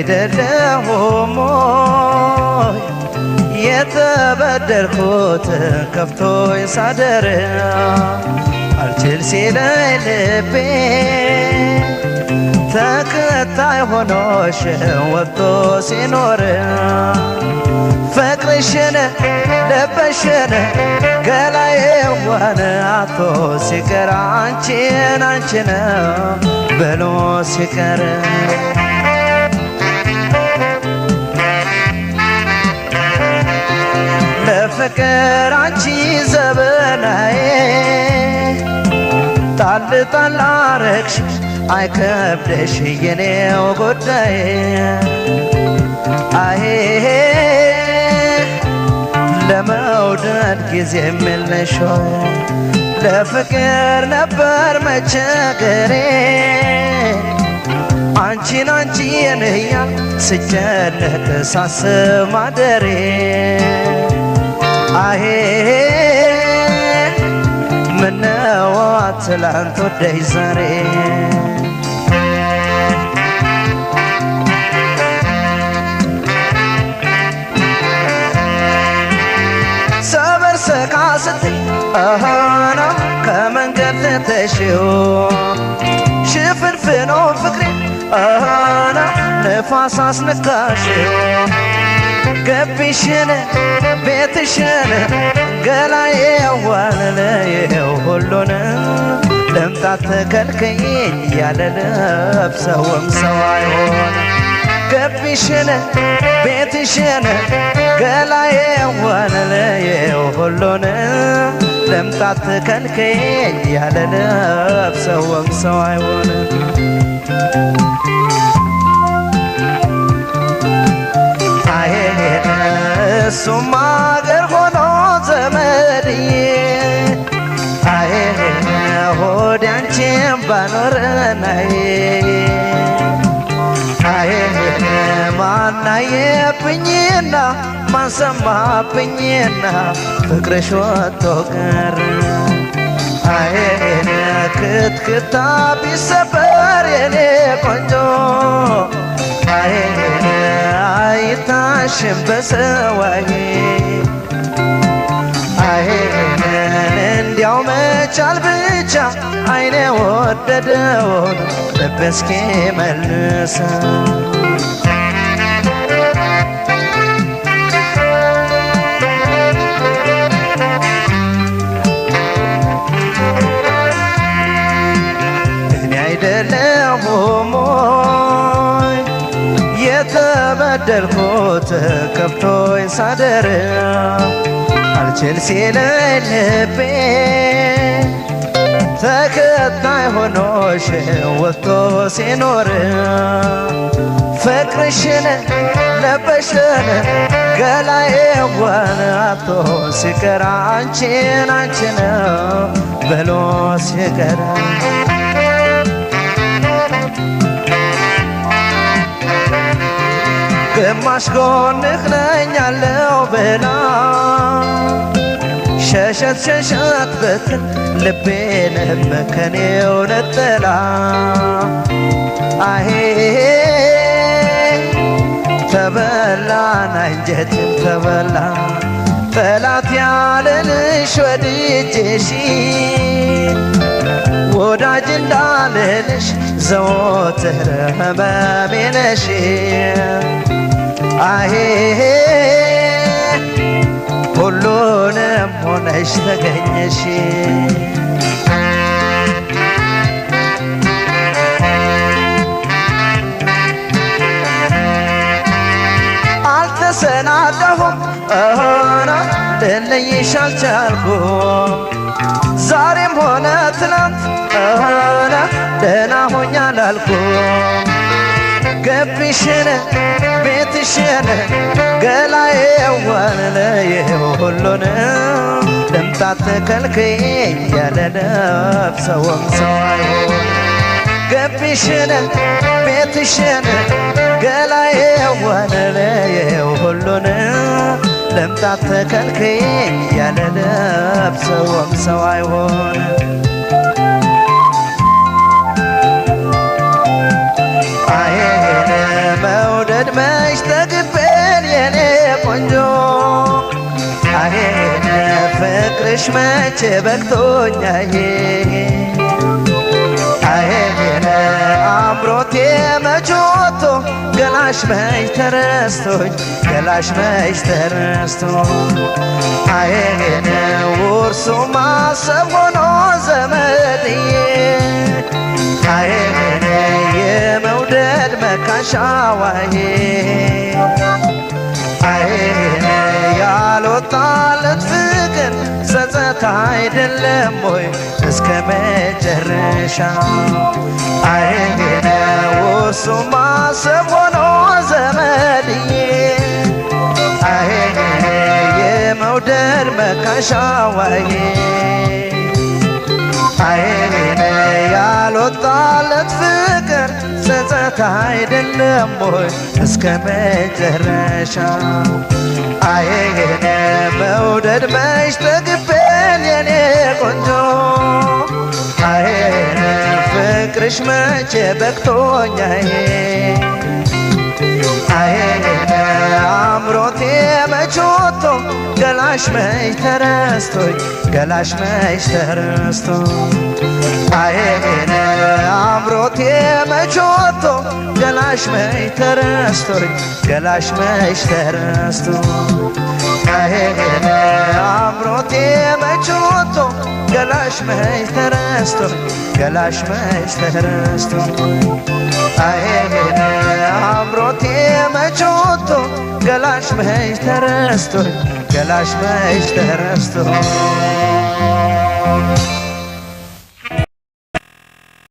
አይደለሁም የተበደልኩት ከፍቶኝ ሳደር አልችል ሲለኝ ልቤ ተከታይ ሆኖሽ ወጥቶ ሲኖር ፍቅርሽን ልብሽን ገላዬን አቶ ሲቀር አንቺን አንቺን ብሎ ሲቀር ለፍቅር አንቺ ዘበናዬ ጣል ጣል አረግሽ አይከብደሽ የኔው ጉዳይ አሄ ለመውደድ ጊዜ የለሽ ለፍቅር ነበር መቸገሬ አንቺን አንቺን እያል ስጨነቅ ሳስብ ማደሬ አሄ ምነው ትላንት ወደይ ዛሬ ሰበር ሰካ ስትይ አሃና ከመንገድ ተሽው ሽፍንፍኖ ፍቅሬ አሃና ነፋስ አስነካሽው ገቢሽን ቤትሽን ገላዬ ዋለለየው ሁሉን ለምጣት ተከልከኝ ያለ ለብሰውም ሰው አይሆን ገቢሽን ቤትሽን ገላዬ ዋለለየው ሁሉን ለምጣት ተከልከኝ ያለ ለብሰውም ሰው አይሆን እሱም አገር ሆኖ ዘመድዬ አይ ሆዴ አንቺን ባኖረናይ አይ ማናየብኝና ማንሰማብኝና ፍቅርሽ ወጥቶ ቀረ አይ ክትክታ ቢሰበር የኔ ቆንጆ አይ አይታሽም በሰዋዬ አይ እንዲያው መቻል ብቻ አይኔ ወደደውን ልብ እስኪ መልሰ እኔ አይደለሁም የተበደልኩት ከፍቶኝ ሳደር አልችል ሲለኝ ልቤ ተከታይ ሆኖሽ ወጥቶ ሲኖር ፍቅርሽን ለበሽን ገላዬን አቶ ሲቀር አንቺን አንቺን ብሎ ሲቀር ግማሽ ጎንህ ነኝ ያለው ብላ ሸሸት ሸሸት ብትል ልቤንም ከኔው ነጠላ አሄ ተበላን አንጀቴም ተበላ ጠላት ያለልሽ ወድጄሽ ወዳጅ እንዳልልሽ ዘወትር ህመሜ ነሽ አሄ ሁሉንም ሆነሽ ተገኘሽ አልተሰናዳሁም ልለይሽ አልቻልኩም ዛሬም ሆነ ትናንት ደህና ሆኜ አላልኩም ገቢሽን ቤትሽን ገላዬን ዋለለየው ሁሉን ልምጣት ተከልከኝ ያለ ለብሰውም ሰው አይሆን ገቢሽን ቤትሽን ገላዬን ዋለለየው ሁሉን ልምጣት ተከልከኝ ያለ ለብሰውም ሰው አይሆን መውደድ ፍቅርሽ መቼ በቅቶኛዬ አይኔ አምሮቴ መች ወጥቶ ገላሽ መች ተረስቶኝ ገላሽ መች ተረስቶ አይኔ ውርሱ ማሰብ ሆኖ ዘመድዬ አይኔ የመውደድ መካሻዋዬ አይኔ ያልወጣለት ፍቅር ጸጸት አይደለም ወይ እስከ መጨረሻ አይኔ ውርሱ ማሰብ ሆኖ ዘመድዬ አይኔ የመውደድ መካሻዋዬ አይኔ ያልወጣለት ፍቅር ጸጸት አይደለም ወይ እስከ መጨረሻ አይኔ መውደድ መች ጠግቤን የኔ ቆንጆ አይኔ ፍቅርሽ መቼ በቅቶኛዬ አይኔ አምሮቴ መች ወጥቶ ገላሽ መች ተረስቶኝ ገላሽ መች ተረስቶ አይኔ አምሮቴ መች ወጥቶ ገላሽ መች ተረስቶኝ ገላሽ መች ተረስቶ አይኔ አምሮቴ መች ወጥቶ ገላሽ መች ተረስቶኝ ገላሽ መች ተረስቶ አይኔ አምሮቴ መች ወጥቶ ገላሽ መች ተረስቶኝ ገላሽ መች ተረስቶ